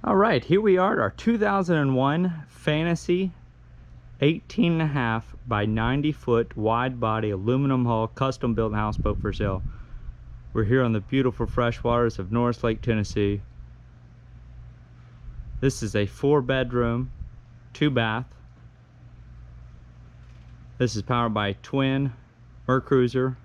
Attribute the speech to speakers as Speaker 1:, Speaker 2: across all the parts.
Speaker 1: All right, here we are at our 2001 Fantasy 18.5 by 90 foot wide body aluminum hull custom built houseboat for sale. We're here on the beautiful freshwaters of Norris Lake, Tennessee. This is a 4-bedroom, 2-bath. This is powered by twin MerCruiser,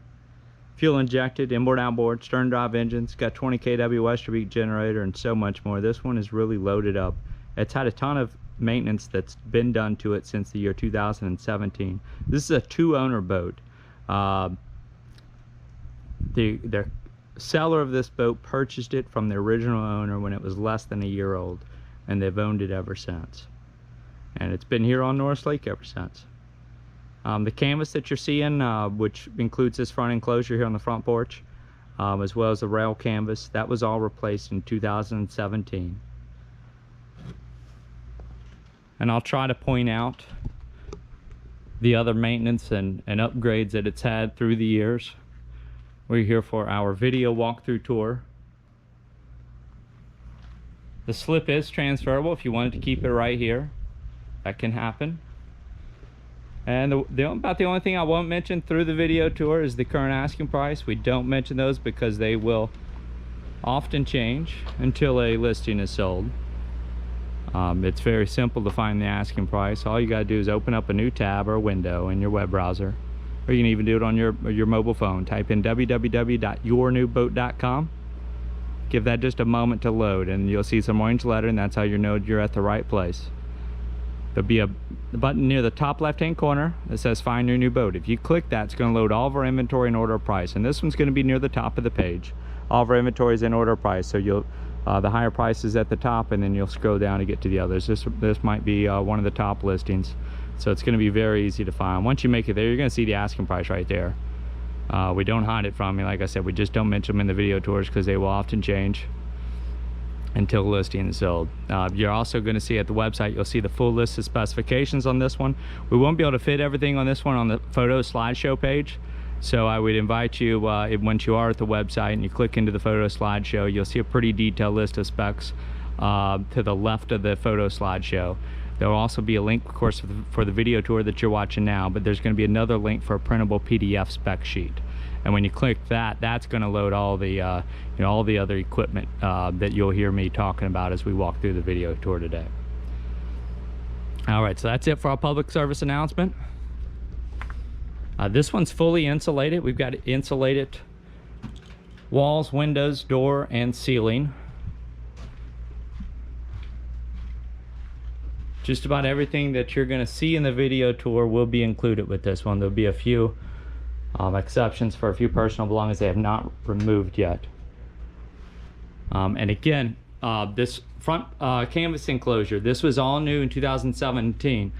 Speaker 1: fuel injected, inboard outboard, stern drive engines, got 20 kW Westerbeke generator and so much more. This one is really loaded up. It's had a ton of maintenance that's been done to it since the year 2017. This is a 2-owner boat. The seller of this boat purchased it from the original owner when it was less than a year old, and they've owned it ever since. And it's been here on Norris Lake ever since. The canvas that you're seeing, which includes this front enclosure here on the front porch, as well as the rail canvas, that was all replaced in 2017. And I'll try to point out the other maintenance and upgrades that it's had through the years. We're here for our video walkthrough tour. The slip is transferable if you wanted to keep it right here. That can happen. And about the only thing I won't mention through the video tour is the current asking price. We don't mention those because they will often change until a listing is sold. It's very simple to find the asking price. All you got to do is open up a new tab or a window in your web browser, or you can even do it on your mobile phone. Type in www.yournewboat.com. Give that just a moment to load, and you'll see some orange letter, and that's how you know you're at the right place. There'll be a button near the top left-hand corner that says Find Your New Boat. If you click that, it's going to load all of our inventory in order of price, and this one's going to be near the top of the page. All of our inventory is in order of price, so you'll the higher price is at the top, and then you'll scroll down to get to the others. This might be one of the top listings, so it's going to be very easy to find. Once you make it there, you're going to see the asking price right there. We don't hide it from you. Like I said, we just don't mention them in the video tours because they will often change until the listing is sold. You're also going to see at the website, you'll see the full list of specifications on this one. We won't be able to fit everything on this one on the photo slideshow page, so I would invite you, once you are at the website and you click into the photo slideshow, you'll see a pretty detailed list of specs to the left of the photo slideshow. There will also be a link, of course, for the video tour that you're watching now, but there's going to be another link for a printable PDF spec sheet. And when you click that, that's going to load all the all the other equipment that you'll hear me talking about as we walk through the video tour today. All right, so that's it for our public service announcement. This one's fully insulated. We've got insulated walls, windows, door, and ceiling. Just about everything that you're going to see in the video tour will be included with this one. There'll be a few exceptions for a few personal belongings they have not removed yet. And again, this front canvas enclosure, this was all new in 2017.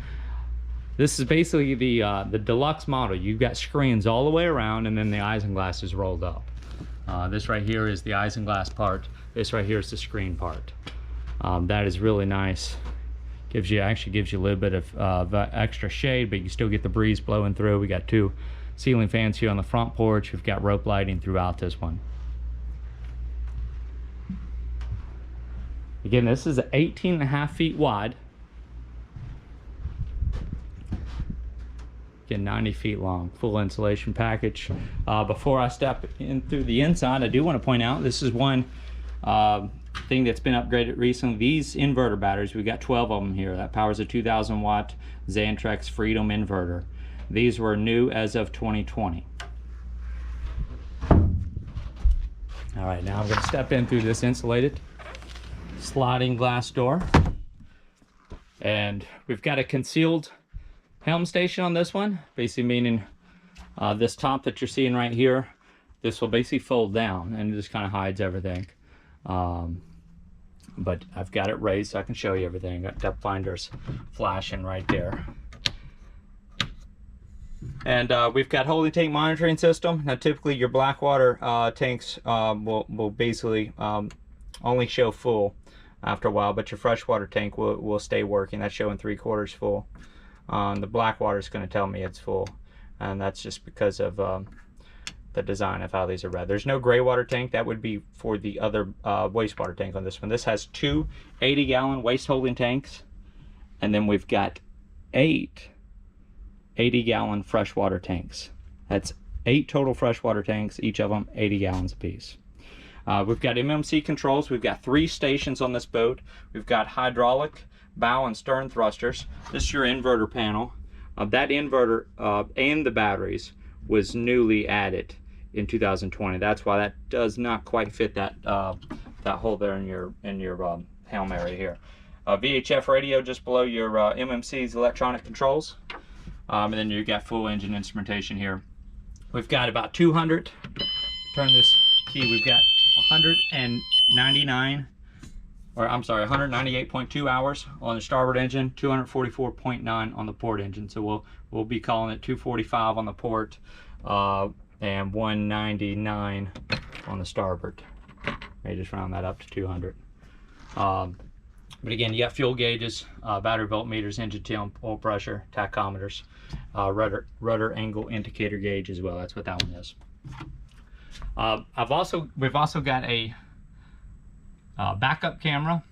Speaker 1: This is basically the deluxe model. You've got screens all the way around, and then the Issenglass is rolled up. This right here is the Issenglass part. This right here is the screen part. That is really nice. Actually gives you a little bit of extra shade, but you still get the breeze blowing through. We got 2 ceiling fans here on the front porch. We've got rope lighting throughout this one. Again, this is 18.5 feet wide. Again, 90 feet long, full insulation package. Before I step in through the inside, I do want to point out this is one thing that's been upgraded recently. These inverter batteries, we've got 12 of them here. That powers a 2,000 watt Xantrex Freedom inverter. These were new as of 2020. All right, now I'm going to step in through this insulated sliding glass door. And we've got a concealed helm station on this one, basically meaning this top that you're seeing right here, this will basically fold down and it just kind of hides everything. But I've got it raised so I can show you everything. Got depth finders flashing right there. And we've got holding tank monitoring system. Now typically your black water tanks will basically only show full after a while, but your freshwater tank will stay working. That's showing 3/4 full. The black water is going to tell me it's full, and that's just because of the design of how these are read. There's no gray water tank. That would be for the other wastewater tank on this one. This has 2 80-gallon waste holding tanks, and then we've got 8 80-gallon freshwater tanks. That's 8 total freshwater tanks, each of them 80 gallons apiece. We've got MMC controls. We've got 3 stations on this boat. We've got hydraulic, bow, and stern thrusters. This is your inverter panel. That inverter and the batteries was newly added in 2020. That's why that does not quite fit that that hole there in your helm area here. VHF radio just below your MMC's electronic controls, and then you got full engine instrumentation here. We've got about 200. Turn this key. We've got 199, or I'm sorry, 198.2 hours on the starboard engine, 244.9 on the port engine. So we'll be calling it 245 on the port, and 199 on the starboard. May just round that up to 200. But again, you got fuel gauges, battery voltmeters, engine temp, oil pressure, tachometers, rudder angle indicator gauge as well. That's what that one is. We've also got a backup camera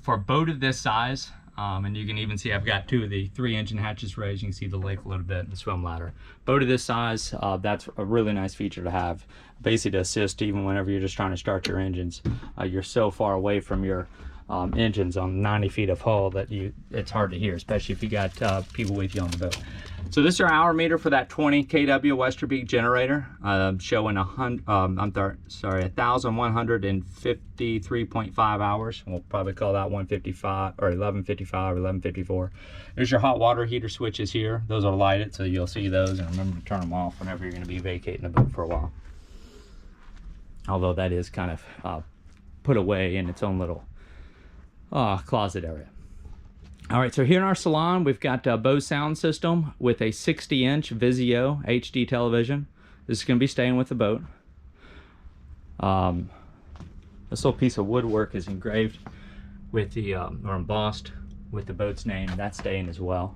Speaker 1: for a boat of this size, and you can even see I've got 2 of the 3 engine hatches raised. You can see the lake a little bit and the swim ladder. Boat of this size, that's a really nice feature to have, basically to assist even whenever you're just trying to start your engines. You're so far away from your engines on 90 feet of hull that it's hard to hear, especially if you got people with you on the boat. So this is our hour meter for that 20 kW Westerbeke generator, showing 1,153.5 hours. We'll probably call that 155 or 1155 or 1154. There's your hot water heater switches here. Those are lighted, so you'll see those, and remember to turn them off whenever you're going to be vacating the boat for a while. Although that is kind of put away in its own little closet area. All right, so here in our salon, we've got a Bose sound system with a 60-inch Vizio HD television. This is going to be staying with the boat. This little piece of woodwork is engraved with the, or embossed with the boat's name. That's staying as well.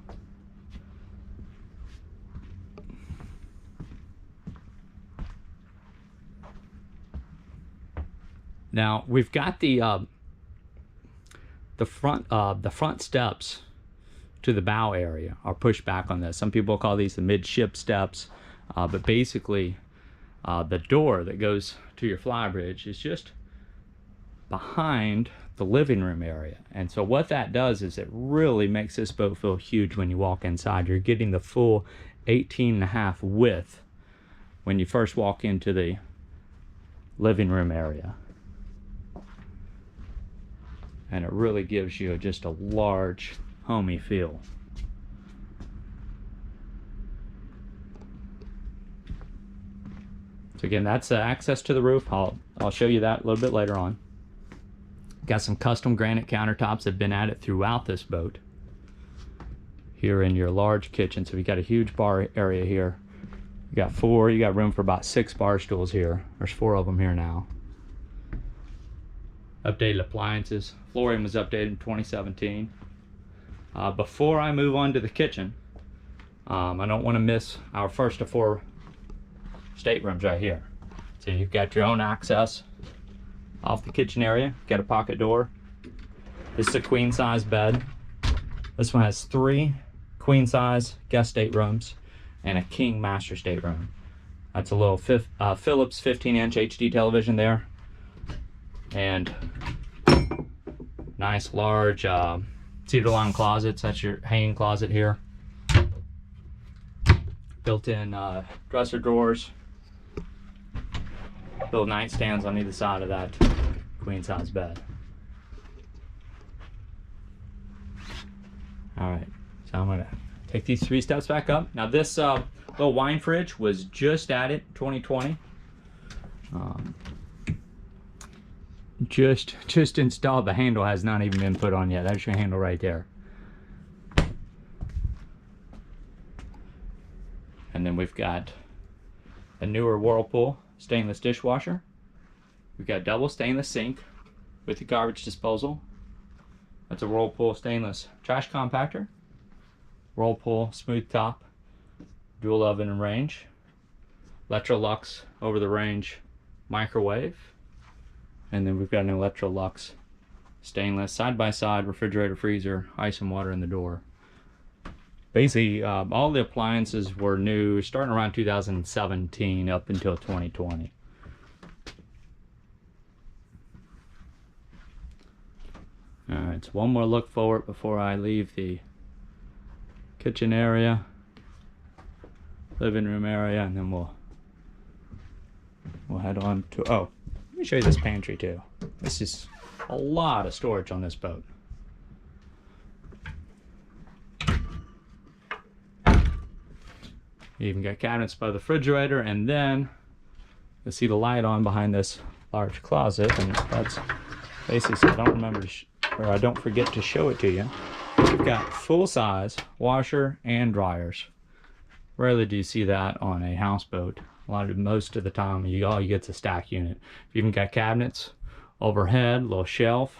Speaker 1: Now, we've got the front steps to the bow area are pushed back on this. Some people call these the midship steps, but basically the door that goes to your flybridge is just behind the living room area. And so what that does is it really makes this boat feel huge when you walk inside. You're getting the full 18.5 width when you first walk into the living room area. And it really gives you just a large, homey feel. So again, that's access to the roof. I'll show you that a little bit later on. Got some custom granite countertops that have been added throughout this boat. Here in your large kitchen, so we got a huge bar area here. You got room for about 6 bar stools here. There's 4 of them here now. Updated appliances. Flooring was updated in 2017. Before I move on to the kitchen, I don't want to miss our first of 4 staterooms right here. So you've got your own access off the kitchen area. You've got a pocket door. This is a queen size bed. This one has 3 queen size guest staterooms and a king master stateroom. That's a little Philips 15-inch HD television there. And nice large cedar-lined closets. That's your hanging closet here. Built-in dresser drawers. Little nightstands on either side of that queen-size bed. All right, so I'm gonna take these 3 steps back up. Now this little wine fridge was just added 2020. Just installed. The handle has not even been put on yet. That's your handle right there. And then we've got a newer Whirlpool stainless dishwasher. We've got double stainless sink with the garbage disposal. That's a Whirlpool stainless trash compactor. Whirlpool smooth top, dual oven and range. Electrolux over the range microwave, and then we've got an Electrolux stainless side by side refrigerator, freezer, ice and water in the door. Basically, all the appliances were new starting around 2017 up until 2020. Alright, so one more look forward before I leave the kitchen area, living room area, and then we'll head on to, oh, let me show you this pantry too. This is a lot of storage on this boat. You even got cabinets by the refrigerator, and then you'll see the light on behind this large closet, and that's basically so I don't remember to or I don't forget to show it to you. You've got full-size washer and dryers. Rarely do you see that on a houseboat. Most of the time, all you get's a stack unit. You've even got cabinets overhead, little shelf,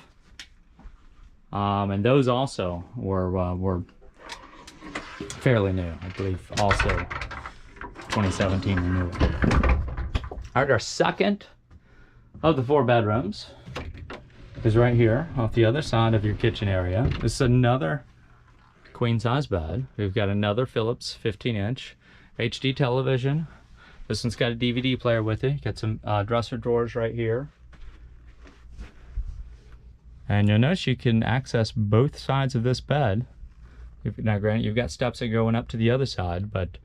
Speaker 1: and those also were fairly new. I believe also 2017 renewal. All right, our second of the 4 bedrooms is right here off the other side of your kitchen area. This is another queen size bed. We've got another Philips 15-inch HD television. This one's got a DVD player with it. Got some dresser drawers right here. And you'll notice you can access both sides of this bed. Now granted, you've got steps that are going up to the other side, but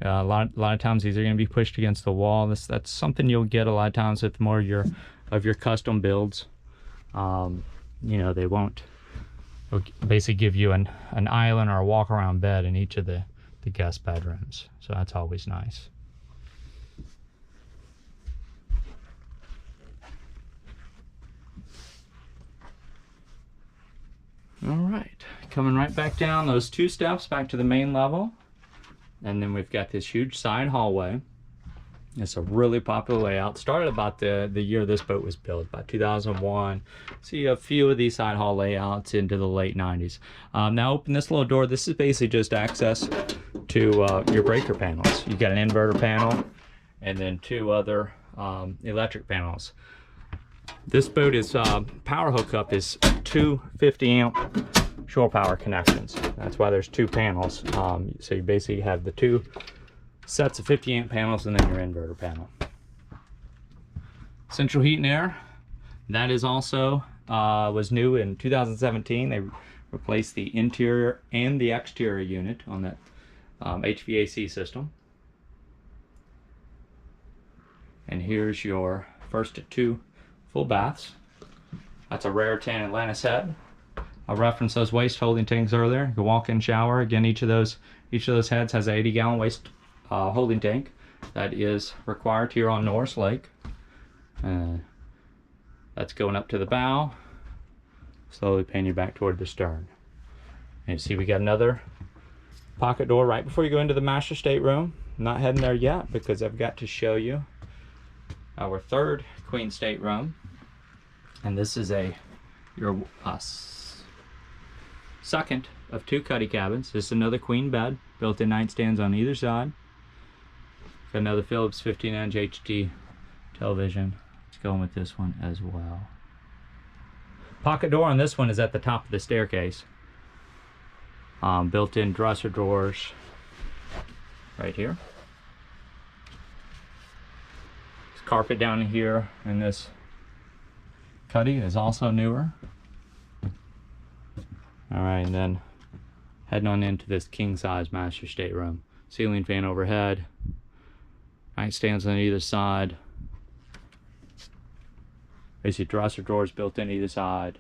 Speaker 1: a lot of times these are going to be pushed against the wall. That's something you'll get a lot of times with more of your custom builds. You know, they won't basically give you an island or a walk around bed in each of the guest bedrooms, so that's always nice. All right, coming right back down those 2 steps back to the main level, and then we've got this huge side hallway. It's a really popular layout. Started about the year this boat was built, about 2001. See a few of these side hall layouts into the late 90s. Now open this little door. This is basically just access to your breaker panels. You've got an inverter panel and then 2 other electric panels. This boat is power hookup is 2 50-amp shore power connections. That's why there's 2 panels. So you basically have the 2 sets of 50-amp panels and then your inverter panel. Central heat and air. That is also was new in 2017. They replaced the interior and the exterior unit on that HVAC system. And here's your first 2 full baths. That's a Raritan Atlantis head. I referenced those waste holding tanks earlier. You walk-in shower. Again, each of those heads has an 80-gallon waste holding tank that is required here on Norris Lake. That's going up to the bow, slowly pan you back toward the stern. And you see we got another pocket door right before you go into the master stateroom. I'm not heading there yet because I've got to show you our 3rd queen stateroom, and this is your second of 2 cuddy cabins. This is another queen bed, built-in nightstands on either side. Got another Philips 15-inch HD television. It's going with this one as well. Pocket door on this one is at the top of the staircase. Built-in dresser drawers right here. This carpet down here in this cuddy is also newer. Alright, and then heading on into this king-size master stateroom. Ceiling fan overhead. Nightstands on either side. Basically dresser drawers built in either side.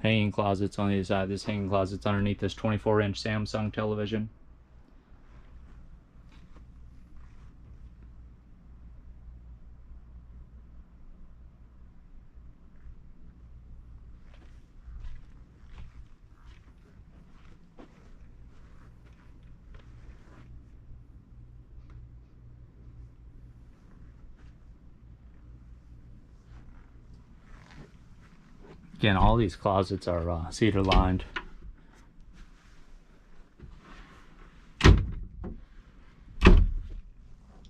Speaker 1: Hanging closets on either side. This hanging closet's underneath this 24-inch Samsung television. Again, all these closets are cedar lined.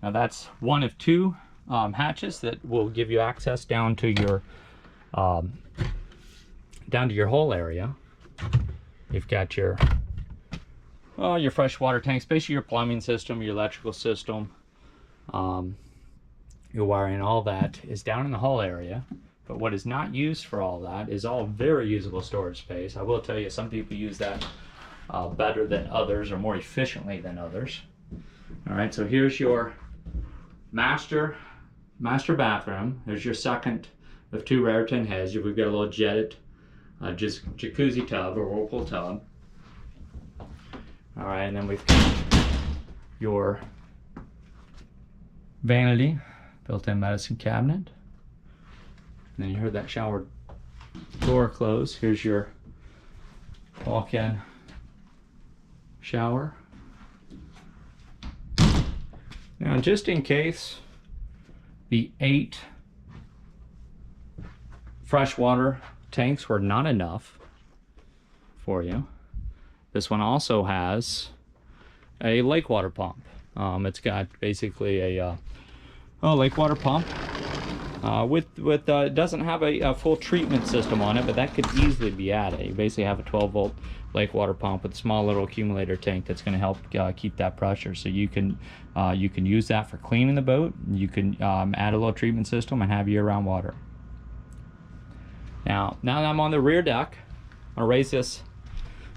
Speaker 1: Now that's one of two hatches that will give you access down to your hull area. You've got your freshwater tanks, basically your plumbing system, your electrical system, your wiring, all that is down in the hull area. But what is not used for all that is all very usable storage space. I will tell you, some people use that better than others, or more efficiently than others. All right, so here's your master bathroom. There's your second of two Raritan heads. We've got a little jetted just jacuzzi tub or whirlpool tub. All right, and then we've got your vanity, built-in medicine cabinet. And then you heard that shower door close. Here's your walk-in shower. Now, just in case the 8 freshwater tanks were not enough for you, this one also has a lake water pump. It's got basically a lake water pump. It doesn't have a full treatment system on it, but that could easily be added. You basically have a 12-volt lake water pump with a small little accumulator tank that's going to help keep that pressure. So you can use that for cleaning the boat. You can add a little treatment system and have year-round water. Now that I'm on the rear deck, I'm going to raise this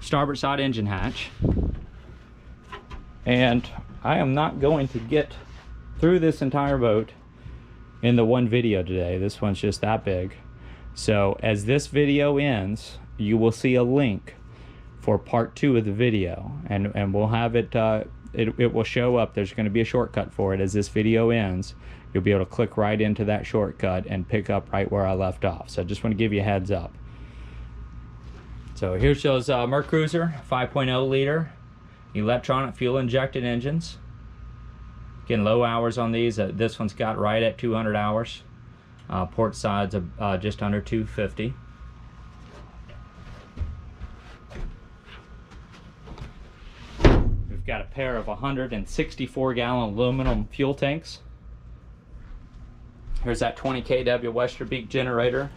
Speaker 1: starboard side engine hatch, and I am not going to get through this entire boat in the one video today. This one's just that big. So as this video ends, you will see a link for part 2 of the video, and we'll have it it will show up. There's going to be a shortcut for it. As this video ends, you'll be able to click right into that shortcut and pick up right where I left off. So I just want to give you a heads up. So here shows MerCruiser 5.0 liter electronic fuel injected engines. Getting low hours on these. This one's got right at 200 hours. Port side's just under 250. We've got a pair of 164-gallon aluminum fuel tanks. Here's that 20 kW Westerbeke generator,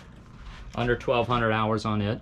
Speaker 1: under 1,200 hours on it.